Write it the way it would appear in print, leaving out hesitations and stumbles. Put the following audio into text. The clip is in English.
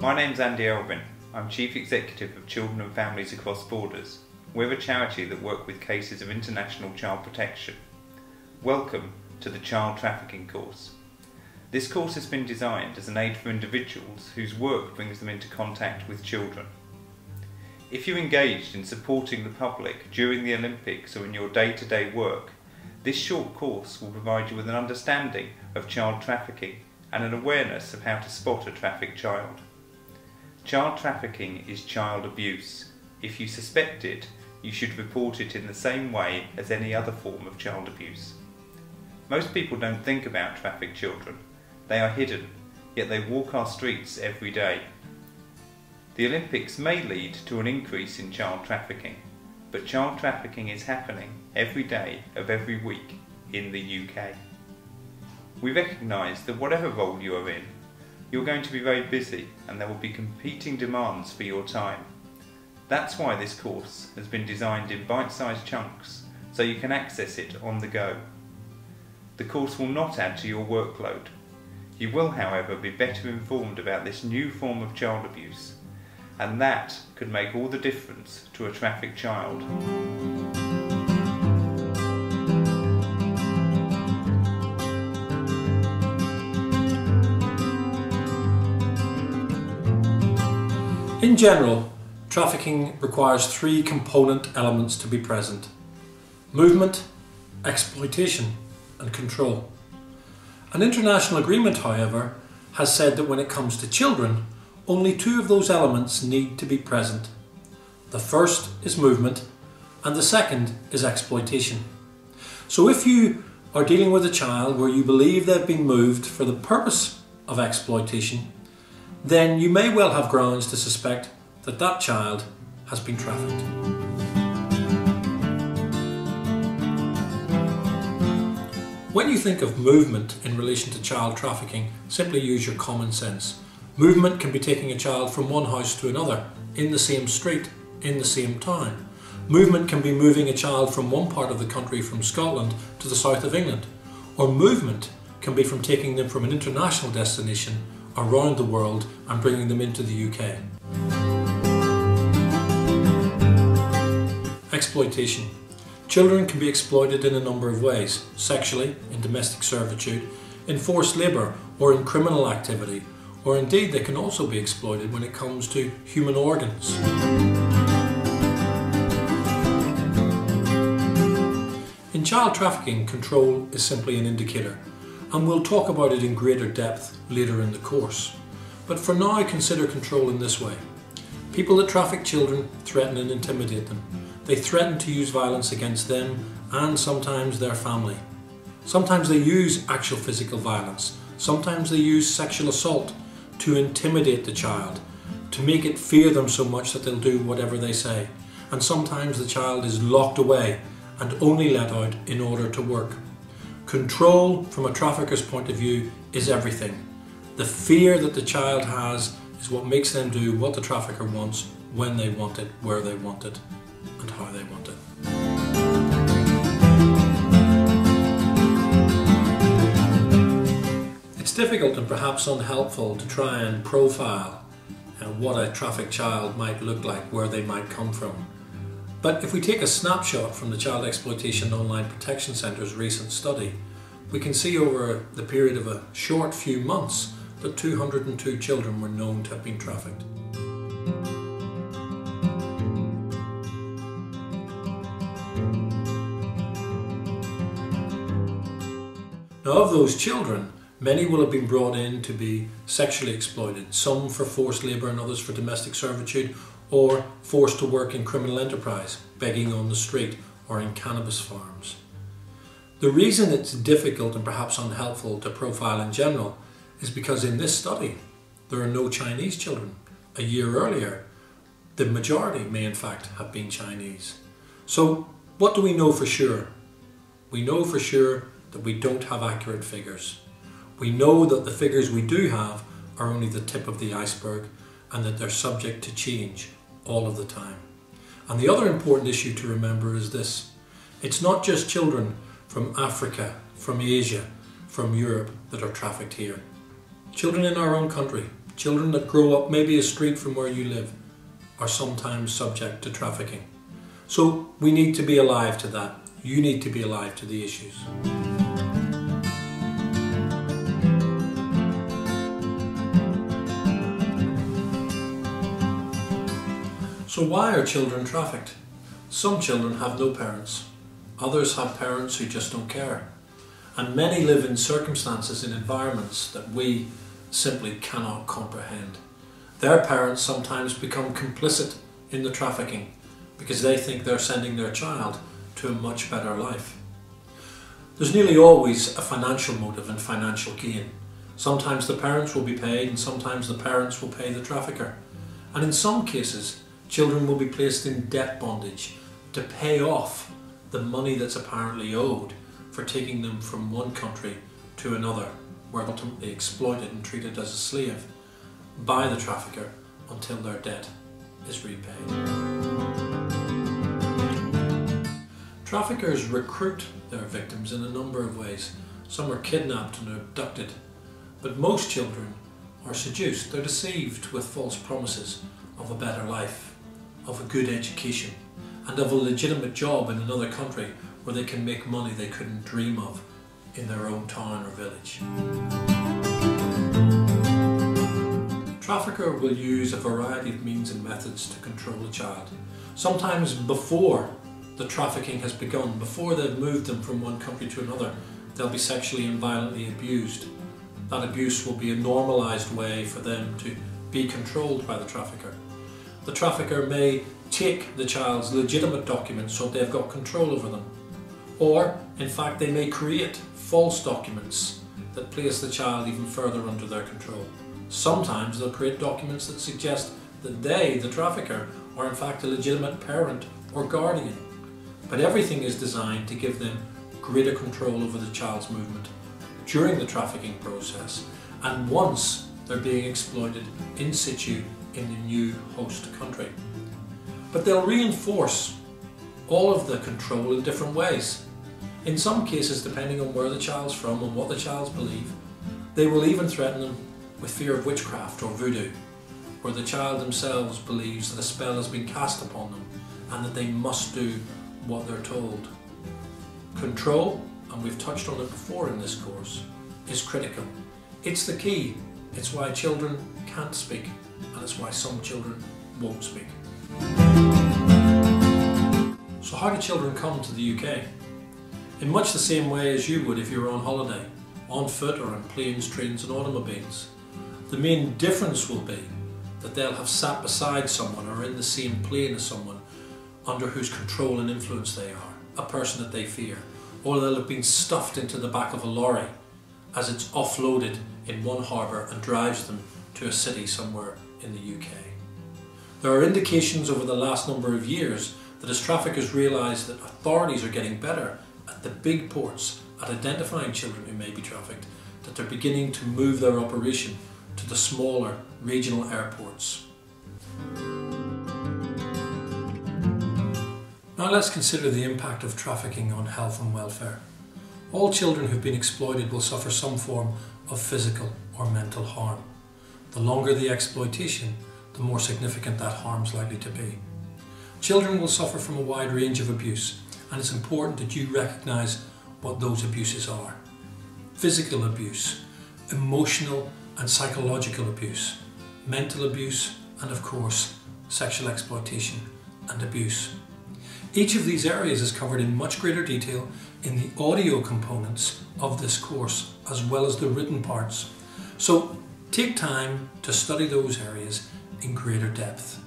My name's Andy Elvin. I'm Chief Executive of Children and Families Across Borders. We're a charity that work with cases of international child protection. Welcome to the Child Trafficking course. This course has been designed as an aid for individuals whose work brings them into contact with children. If you're engaged in supporting the public during the Olympics or in your day-to-day work, this short course will provide you with an understanding of child trafficking and an awareness of how to spot a trafficked child. Child trafficking is child abuse. If you suspect it, you should report it in the same way as any other form of child abuse. Most people don't think about trafficked children. They are hidden, yet they walk our streets every day. The Olympics may lead to an increase in child trafficking, but child trafficking is happening every day of every week in the UK. We recognise that whatever role you are in, you're going to be very busy and there will be competing demands for your time. That's why this course has been designed in bite-sized chunks so you can access it on the go. The course will not add to your workload. You will, however, be better informed about this new form of child abuse, and that could make all the difference to a trafficked child. In general, trafficking requires three component elements to be present: movement, exploitation, and control. An international agreement, however, has said that when it comes to children, only two of those elements need to be present. The first is movement, and the second is exploitation. So if you are dealing with a child where you believe they've been moved for the purpose of exploitation, then you may well have grounds to suspect that that child has been trafficked. When you think of movement in relation to child trafficking, simply use your common sense. Movement can be taking a child from one house to another, in the same street, in the same town. Movement can be moving a child from one part of the country, from Scotland to the south of England. Or movement can be from taking them from an international destination around the world and bringing them into the UK. Exploitation. Children can be exploited in a number of ways: sexually, in domestic servitude, in forced labour, or in criminal activity, or indeed they can also be exploited when it comes to human organs. In child trafficking, control is simply an indicator, and we'll talk about it in greater depth later in the course. But for now, consider control in this way. People that traffic children threaten and intimidate them. They threaten to use violence against them and sometimes their family. Sometimes they use actual physical violence. Sometimes they use sexual assault to intimidate the child, to make it fear them so much that they'll do whatever they say. And sometimes the child is locked away and only let out in order to work. Control, from a trafficker's point of view, is everything. The fear that the child has is what makes them do what the trafficker wants, when they want it, where they want it, and how they want it. It's difficult and perhaps unhelpful to try and profile what a trafficked child might look like, where they might come from. But if we take a snapshot from the Child Exploitation Online Protection Centre's recent study, we can see over the period of a short few months that 202 children were known to have been trafficked. Now, of those children, many will have been brought in to be sexually exploited, some for forced labour and others for domestic servitude, or forced to work in criminal enterprise, begging on the street or in cannabis farms. The reason it's difficult and perhaps unhelpful to profile in general is because in this study there are no Chinese children. A year earlier, the majority may in fact have been Chinese. So what do we know for sure? We know for sure that we don't have accurate figures. We know that the figures we do have are only the tip of the iceberg and that they're subject to change all of the time. And the other important issue to remember is this: it's not just children from Africa, from Asia, from Europe that are trafficked here. Children in our own country, children that grow up maybe a street from where you live, are sometimes subject to trafficking. So we need to be alive to that. You need to be alive to the issues. So why are children trafficked? Some children have no parents. Others have parents who just don't care. And many live in circumstances, in environments that we simply cannot comprehend. Their parents sometimes become complicit in the trafficking because they think they're sending their child to a much better life. There's nearly always a financial motive and financial gain. Sometimes the parents will be paid and sometimes the parents will pay the trafficker. And in some cases, children will be placed in debt bondage to pay off the money that's apparently owed for taking them from one country to another, where they're ultimately exploited and treated as a slave by the trafficker until their debt is repaid. Traffickers recruit their victims in a number of ways. Some are kidnapped and abducted, but most children are seduced. They're deceived with false promises of a better life, of a good education, and of a legitimate job in another country where they can make money they couldn't dream of in their own town or village. Trafficker will use a variety of means and methods to control a child. Sometimes before the trafficking has begun, before they've moved them from one country to another, they'll be sexually and violently abused. That abuse will be a normalised way for them to be controlled by the trafficker. The trafficker may take the child's legitimate documents so they've got control over them. Or, in fact, they may create false documents that place the child even further under their control. Sometimes they'll create documents that suggest that they, the trafficker, are in fact a legitimate parent or guardian. But everything is designed to give them greater control over the child's movement during the trafficking process and once they're being exploited in situ in the new host country. But they'll reinforce all of the control in different ways. In some cases, depending on where the child's from and what the child's believe, they will even threaten them with fear of witchcraft or voodoo, where the child themselves believes that a spell has been cast upon them and that they must do what they're told. Control, and we've touched on it before in this course, is critical. It's the key. It's why children can't speak, and it's why some children won't speak. So how do children come to the UK? In much the same way as you would if you were on holiday, on foot or on planes, trains and automobiles. The main difference will be that they'll have sat beside someone or in the same plane as someone under whose control and influence they are, a person that they fear, or they'll have been stuffed into the back of a lorry as it's offloaded in one harbour and drives them to a city somewhere in the UK. There are indications over the last number of years that as traffickers realise that authorities are getting better at the big ports at identifying children who may be trafficked, that they're beginning to move their operation to the smaller regional airports. Now let's consider the impact of trafficking on health and welfare. All children who've been exploited will suffer some form of physical or mental harm. The longer the exploitation, the more significant that harm's likely to be. Children will suffer from a wide range of abuse, and it's important that you recognise what those abuses are. Physical abuse, emotional and psychological abuse, mental abuse, and of course, sexual exploitation and abuse. Each of these areas is covered in much greater detail in the audio components of this course, as well as the written parts. So take time to study those areas in greater depth.